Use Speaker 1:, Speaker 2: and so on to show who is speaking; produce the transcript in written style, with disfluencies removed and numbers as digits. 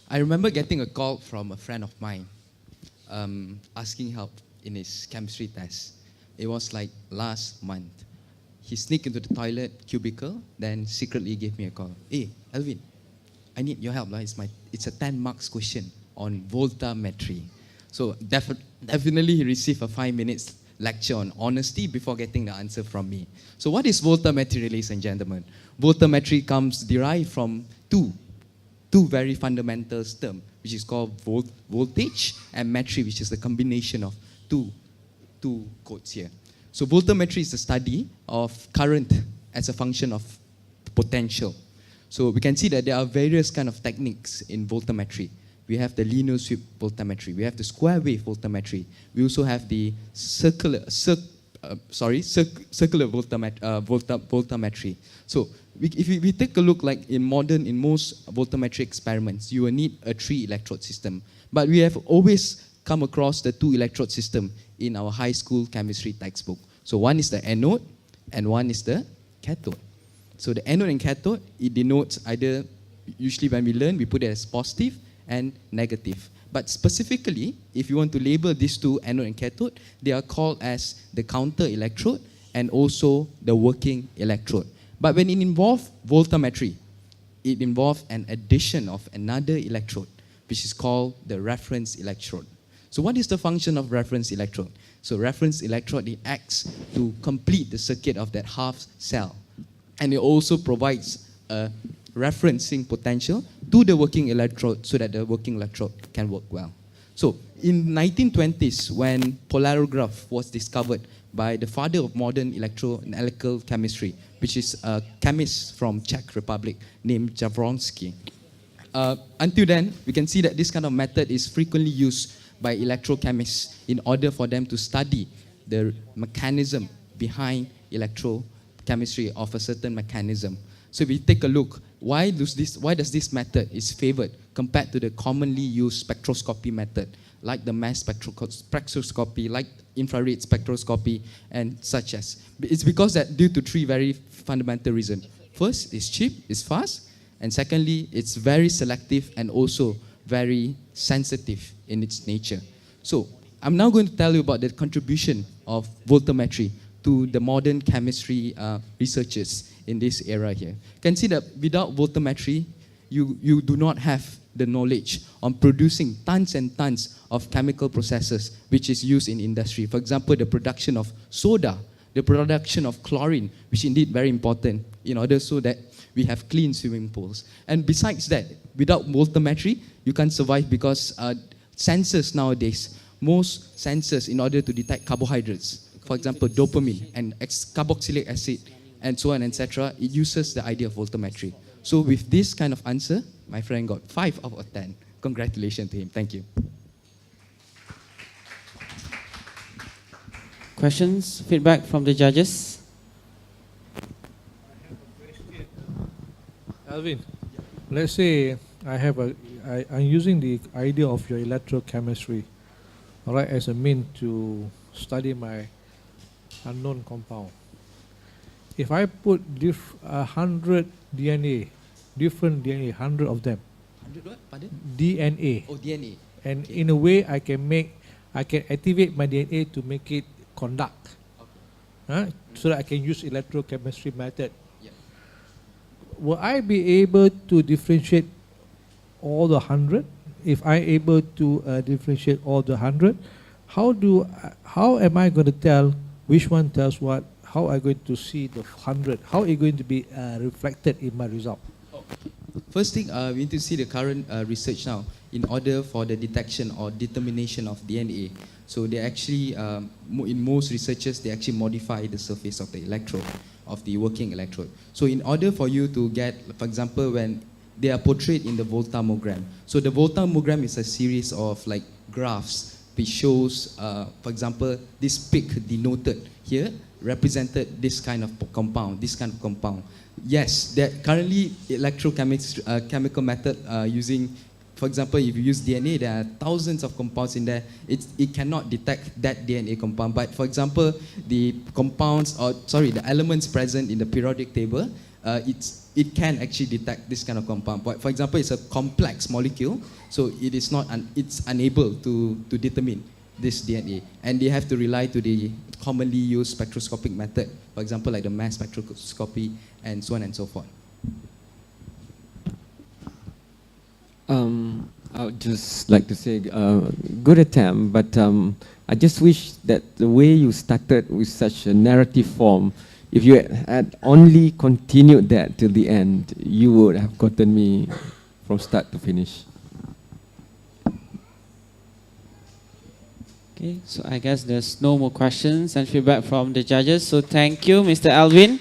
Speaker 1: I remember getting a call from a friend of mine asking help in his chemistry test. It was like last month. He sneaked into the toilet cubicle, then secretly gave me a call. Hey, Alvin, I need your help. It's a 10 marks question on voltammetry. So definitely he received a 5 minutes lecture on honesty before getting the answer from me. So what is voltammetry, ladies and gentlemen? Voltammetry comes derived from two very fundamental terms, which is called voltage and metry, which is the combination of two codes here. So voltammetry is the study of current as a function of potential. So we can see that there are various kind of techniques in voltammetry. We have the linear sweep voltammetry. We have the square wave voltammetry. We also have the circular voltammetry. So if we take a look, like in most voltammetry experiments, you will need a 3-electrode system. But we have always come across the 2-electrode system in our high school chemistry textbook. So one is the anode and one is the cathode. So the anode and cathode, it denotes either, usually when we learn, we put it as positive and negative. But specifically, if you want to label these two, anode and cathode, they are called as the counter electrode and also the working electrode. But when it involves voltammetry, it involves an addition of another electrode, which is called the reference electrode. So what is the function of reference electrode? So reference electrode, it acts to complete the circuit of that half cell. And it also provides a referencing potential to the working electrode so that the working electrode can work well. So in 1920s, when polarizograph was discovered by the father of modern electroanalytical chemistry, which is a chemist from Czech Republic named Javronsky. Until then, we can see that this kind of method is frequently used by electrochemists in order for them to study the mechanism behind electrochemistry of a certain mechanism. So if we take a look, why does this method is favored compared to the commonly used spectroscopy method, like the mass spectroscopy, like infrared spectroscopy, and such as? It's because that due to 3 very fundamental reasons. First, it's cheap, it's fast, and secondly, it's very selective and also very sensitive in its nature. So I'm now going to tell you about the contribution of voltammetry to the modern chemistry researchers in this era here. You can see that without voltammetry, you do not have the knowledge on producing tons and tons of chemical processes which is used in industry. For example, the production of soda, the production of chlorine, which is indeed very important in order so that we have clean swimming pools. And besides that, without voltammetry, you can't survive because sensors nowadays, most sensors in order to detect carbohydrates, for example, dopamine and carboxylic acid, and so on, etc., it uses the idea of voltammetry. So with this kind of answer, my friend got 5 out of 10. Congratulations to him. Thank you.
Speaker 2: Questions, feedback from the judges?
Speaker 3: Alvin, let's say I'm using the idea of your electrochemistry, all right, as a means to study my unknown compound. If I put 100 DNA, different DNA, 100 of them,
Speaker 1: 100 what? Pardon?
Speaker 3: DNA.
Speaker 1: Oh, DNA.
Speaker 3: And
Speaker 1: Okay.
Speaker 3: in a way, I can activate my DNA to make it conduct,
Speaker 1: Okay.
Speaker 3: so that I can use electrochemistry method.
Speaker 1: Yeah.
Speaker 3: Will I be able to differentiate all the 100? If I'm able to differentiate all the 100, how am I going to tell which one tells what? How am I going to see the 100? How is it going to be reflected in my result?
Speaker 1: First thing, we need to see the current research now in order for the detection or determination of DNA. So they actually, in most researchers, they actually modify the surface of the electrode, of the working electrode. So in order for you to get, for example, when they are portrayed in the voltammogram. So the voltammogram is a series of like graphs which shows, for example, this peak denoted here represented this kind of compound, Yes, there currently chemical method using, for example, if you use DNA, there are thousands of compounds in there. It cannot detect that DNA compound. But for example, the elements present in the periodic table, it can actually detect this kind of compound. But for example, it's a complex molecule, so it is not, it's unable to determine this DNA. And they have to rely to the commonly used spectroscopic method, for example, like the mass spectroscopy and so on and so forth.
Speaker 4: I would just like to say, good attempt, but I just wish that the way you started with such a narrative form, if you had only continued that till the end, you would have gotten me from start to finish.
Speaker 2: Okay, so I guess there's no more questions and feedback from the judges. So thank you, Mr. Alvin.